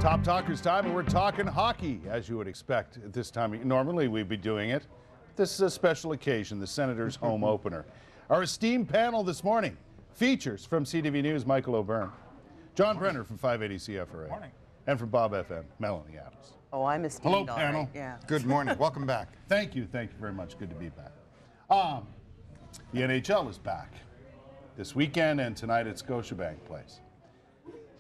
Top Talkers time, and we're talking hockey, as you would expect at this time. Normally we'd be doing it. This is a special occasion, the Senators' home opener. Our esteemed panel this morning features from CTV News, Michael O'Byrne, John Brenner from 580 CFRA, Morning. and from Bob FM, Melanie Adams. Oh, I'm esteemed. Hello, panel. Right. Yeah. Good morning. Welcome back. Thank you very much. Good to be back. The NHL is back this weekend and tonight at Scotiabank Place.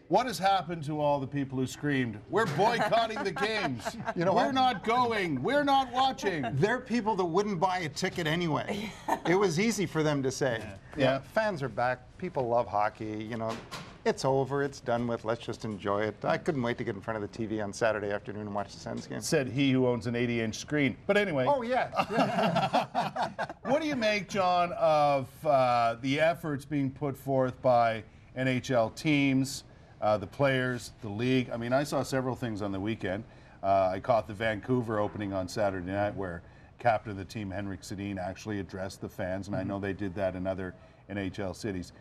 What has happened to all the people who screamed, "We're boycotting the games. You know we're what? not going. We're not watching." There are people that wouldn't buy a ticket anyway. It was easy for them to say. Yeah. Fans are back. People love hockey. You know, it's over. It's done with. Let's just enjoy it. I couldn't wait to get in front of the TV on Saturday afternoon and watch the Sens game. Said he who owns an 80-inch screen. But anyway. Oh, yeah. What do you make, John, of the efforts being put forth by NHL teams, the players, the league? I mean, I saw several things on the weekend. I caught the Vancouver opening on Saturday night where captain of the team, Henrik Sedin, actually addressed the fans, and I know they did that in other NHL cities.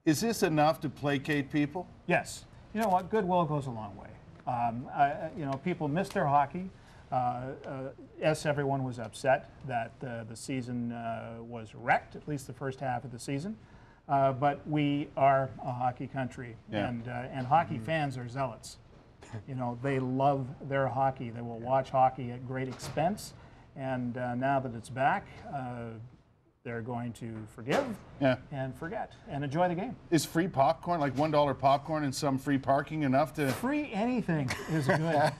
Is this enough to placate people? Yes. You know what? Goodwill goes a long way. You know, people miss their hockey. Yes, everyone was upset that the season was wrecked, at least the first half of the season. But we are a hockey country, Yeah. and hockey fans are zealots. You know, they love their hockey. They will watch hockey at great expense. And now that it's back, they're going to forgive and forget and enjoy the game. Is free popcorn, like $1 popcorn and some free parking, enough to... Free anything is good.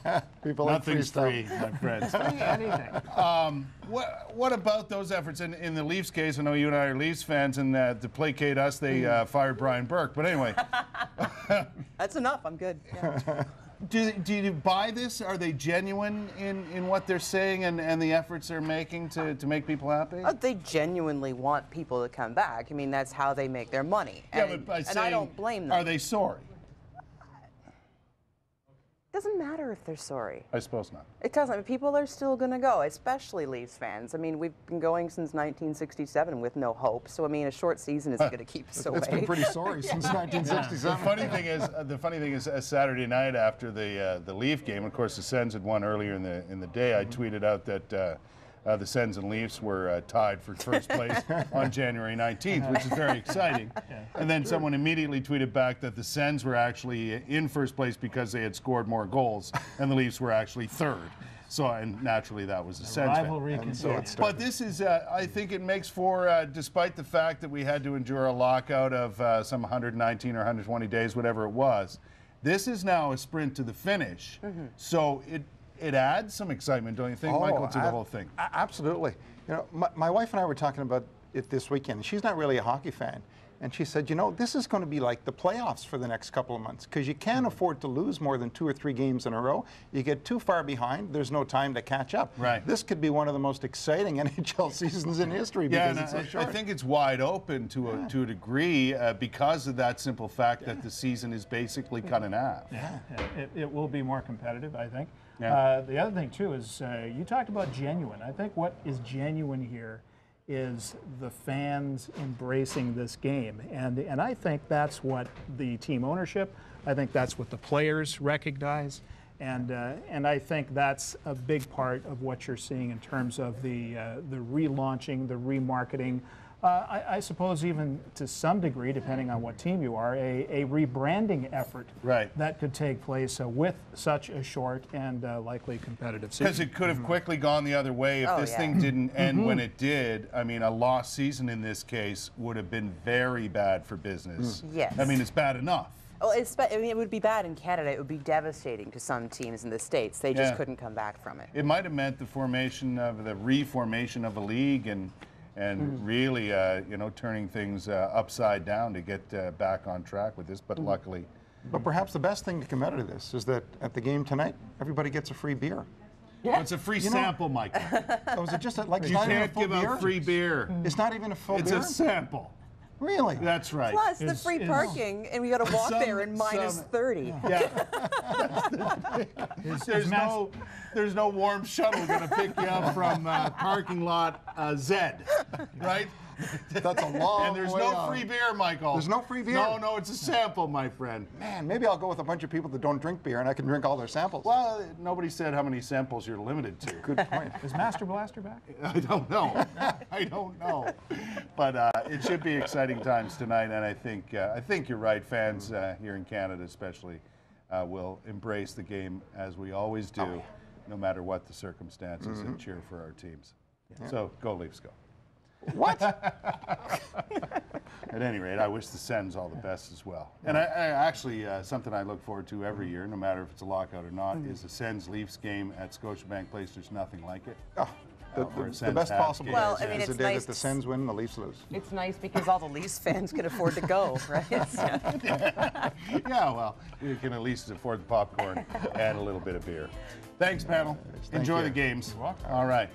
People like free Nothing's stuff. free, my friends. Free anything. What about those efforts? In the Leafs case, I know you and I are Leafs fans, and to placate us, they fired Brian Burke. But anyway. That's enough. I'm good. Yeah. Do you buy this? Are they genuine in what they're saying and the efforts they're making to make people happy? They genuinely want people to come back. I mean, that's how they make their money. Yeah, And, but by and saying, I don't blame them. are they sorry? It doesn't matter if they're sorry. I suppose not. It doesn't. I mean, people are still going to go, especially Leafs fans. I mean, we've been going since 1967 with no hope. So, I mean, a short season isn't going to keep us away. It's been pretty sorry since 1967. The funny thing is, Saturday night after the Leaf game, of course, the Sens had won earlier in the day. I tweeted out that the Sens and Leafs were tied for first place on January 19th, which is very exciting. And then someone immediately tweeted back that the Sens were actually in first place because they had scored more goals, and the Leafs were actually third. So, and naturally, that was the Sens fan. Rivalry continues. But this is, I think it makes for, despite the fact that we had to endure a lockout of some 119 or 120 days, whatever it was, this is now a sprint to the finish. So it adds some excitement, don't you think, Michael, to the whole thing? Absolutely. You know, my wife and I were talking about it this weekend. She's not really a hockey fan. And she said, you know, this is going to be like the playoffs for the next couple of months because you can't afford to lose more than 2 or 3 games in a row. You get too far behind, there's no time to catch up. Right. This could be one of the most exciting NHL seasons in history because it's so short. I think it's wide open to a degree because of that simple fact that the season is basically cut in half. Yeah. It will be more competitive, I think. Yeah. The other thing, too, is you talked about genuine. I think what is genuine here is the fans embracing this game. And I think that's what the team ownership, I think that's what the players recognize. And I think that's a big part of what you're seeing in terms of the relaunching, the remarketing. I suppose even to some degree, depending on what team you are, a rebranding effort that could take place with such a short and likely competitive season. Because it could have quickly gone the other way if this thing didn't end when it did. I mean, a lost season in this case would have been very bad for business. Yes. I mean, it's bad enough. Well, I mean, it would be bad in Canada. It would be devastating to some teams in the States. They just couldn't come back from it. It might have meant the reformation of a league and really, you know, turning things upside down to get back on track with this, but luckily. But perhaps the best thing to come out of this is that at the game tonight, everybody gets a free beer. Well, it's a free sample, Michael. Oh, is it just like it's You not even a can't full give beer? out free beer. It's not even a full It's beer? a sample. Really? That's right. Plus the free parking, and we got to walk there in minus 30. Yeah. There's no warm shuttle going to pick you up from parking lot Z, right? That's a long And there's way no off. free beer, Michael. There's no free beer? No, it's a sample, my friend. Man, maybe I'll go with a bunch of people that don't drink beer and I can drink all their samples. Well, nobody said how many samples you're limited to. Good point. Is Master Blaster back? I don't know. I don't know. But it should be exciting times tonight, and I think you're right. Fans here in Canada especially will embrace the game as we always do, no matter what the circumstances, and cheer for our teams. Yeah. So go Leafs, go. What? At any rate, I wish the Sens all the best as well. And I actually, something I look forward to every year, no matter if it's a lockout or not, is the Sens-Leafs game at Scotiabank Place. There's nothing like it. Oh, the best possible Well, day I mean, is the it's day nice that the Sens win and the Leafs lose. It's nice because all the Leafs fans can afford to go, right? Yeah, well, you can at least afford the popcorn and a little bit of beer. Thanks, panel. Thank Enjoy you. the games. You're welcome. All right.